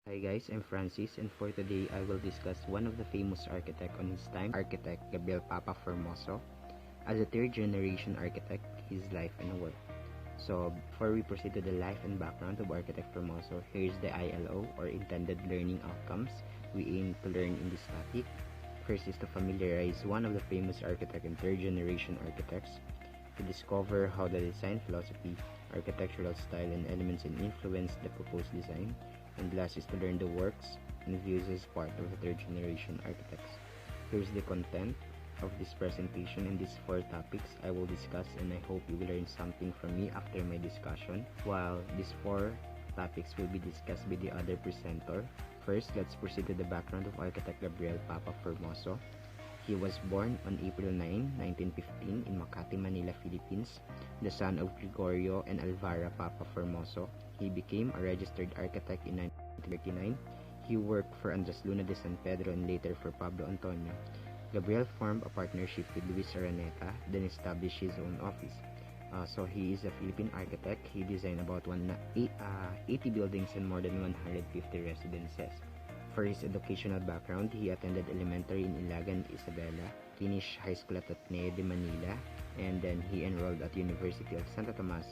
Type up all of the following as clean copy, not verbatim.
Hi guys, I'm Francis and for today I will discuss one of the famous architect on his time, architect Gabriel Papa Formoso. As a third generation architect, his life and work. So before we proceed to the life and background of architect Formoso, here's the ILO or intended learning outcomes we aim to learn in this topic. First is to familiarize one of the famous architect and third generation architects, to discover how the design philosophy, architectural style and elements and influence the proposed design, and last is to learn the works and views as part of the third generation architects. Here's the content of this presentation and these four topics I will discuss, and I hope you will learn something from me after my discussion, while these four topics will be discussed by the other presenter. First, let's proceed to the background of architect Gabriel Papa Formoso. He was born on April 9, 1915 in Makati, Manila, Philippines, the son of Gregorio and Alvara Papa Formoso. He became a registered architect in 1939. He worked for Andres Luna de San Pedro and later for Pablo Antonio. Gabriel formed a partnership with Luis Araneta, then established his own office. So he is a Philippine architect. He designed about 80 buildings and more than 150 residences. For his educational background, he attended elementary in Ilagan, Isabela, finished high school at Ateneo de Manila, and then he enrolled at University of Santo Tomas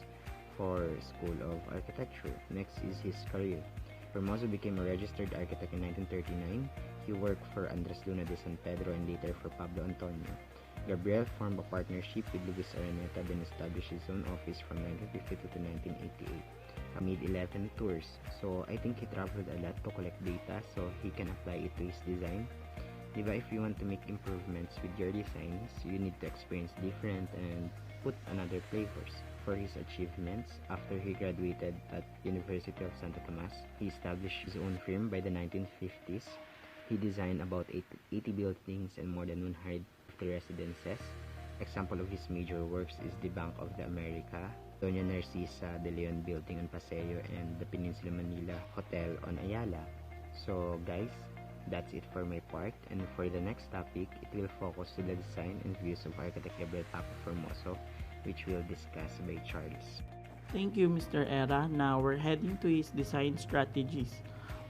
for School of Architecture. Next is his career. Formoso became a registered architect in 1939. He worked for Andres Luna de San Pedro and later for Pablo Antonio. Gabriel formed a partnership with Luis Araneta, then established his own office from 1952 to 1988. Made 11 tours. So I think he traveled a lot to collect data so he can apply it to his design. Diba, if you want to make improvements with your designs, you need to experience different and put another flavors. For his achievements, after he graduated at University of Santo Tomas, he established his own firm by the 1950s. He designed about 80 buildings and more than 150 residences. Example of his major works is the Bank of the America, Doña Narcisa de Leon Building on Paseo, and the Peninsula Manila Hotel on Ayala. So guys, that's it for my part, and for the next topic, it will focus to the design and views of architect Gabriel Papa Formoso, which will discuss by Charles. Thank you, Mr. Era. Now we're heading to his design strategies.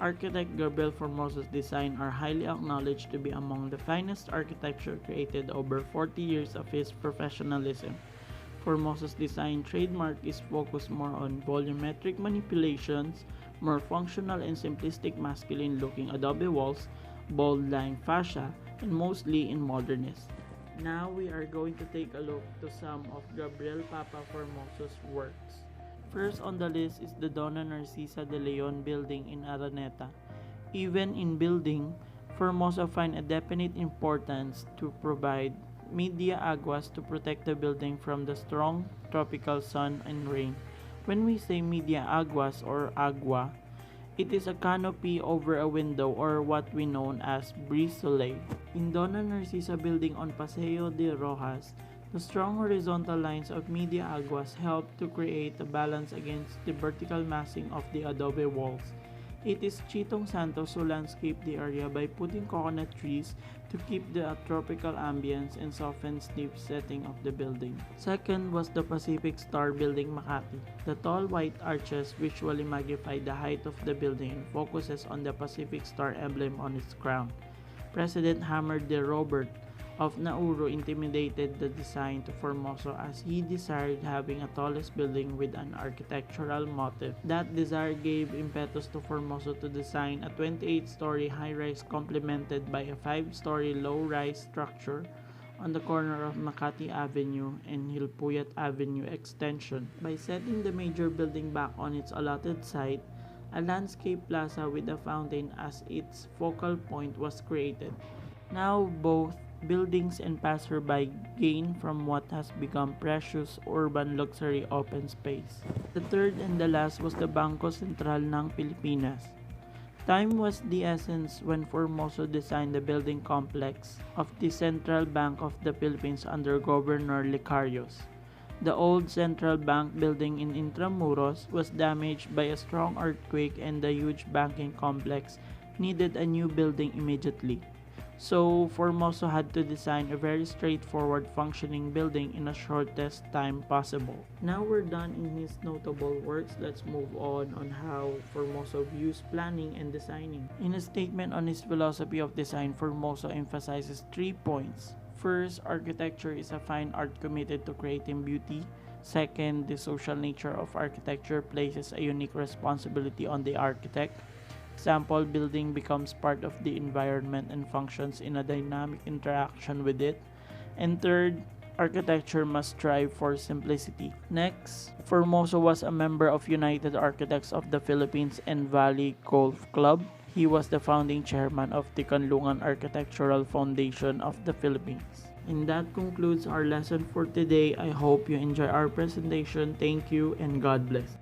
Architect Gabriel Formoso's design are highly acknowledged to be among the finest architecture created over 40 years of his professionalism. Formoso's design trademark is focused more on volumetric manipulations, more functional and simplistic masculine-looking adobe walls, bold-line fascia, and mostly in modernness. Now we are going to take a look to some of Gabriel Papa Formoso's works. First on the list is the Donna Narcisa de Leon building in Araneta. Even in building, Formoso find a definite importance to provide media aguas to protect the building from the strong tropical sun and rain. When we say media aguas or agua, it is a canopy over a window or what we know as brise soleil. In Donna Narcisa building on Paseo de Rojas, the strong horizontal lines of media aguas help to create a balance against the vertical massing of the adobe walls. It is Chitong Santos who landscaped the area by putting coconut trees to keep the tropical ambience and soften steep setting of the building. Second was the Pacific Star building Makati. The tall white arches visually magnify the height of the building and focuses on the Pacific Star emblem on its crown. President Hammer de Robert of Nauru intimidated the design to Formoso as he desired having a tallest building with an architectural motif. That desire gave impetus to Formoso to design a 28-story high-rise complemented by a 5-story low-rise structure on the corner of Makati Avenue and Hilpuyat Avenue extension. By setting the major building back on its allotted site, a landscape plaza with a fountain as its focal point was created. Now both buildings and passerby gain from what has become precious urban luxury open space. The third and the last was the Bangko Sentral ng Pilipinas. Time was the essence when Formoso designed the building complex of the Central Bank of the Philippines under Governor Licarios. The old Central Bank building in Intramuros was damaged by a strong earthquake and the huge banking complex needed a new building immediately. So Formoso had to design a very straightforward functioning building in the shortest time possible. Now we're done in his notable works, let's move on how Formoso views planning and designing. In a statement on his philosophy of design, Formoso emphasizes 3 points. First, architecture is a fine art committed to creating beauty. Second, the social nature of architecture places a unique responsibility on the architect. Example, building becomes part of the environment and functions in a dynamic interaction with it. And third, architecture must strive for simplicity. Next, Formoso was a member of United Architects of the Philippines and Valley Golf Club. He was the founding chairman of the Kanlungan Architectural Foundation of the Philippines. And that concludes our lesson for today. I hope you enjoy our presentation. Thank you and God bless.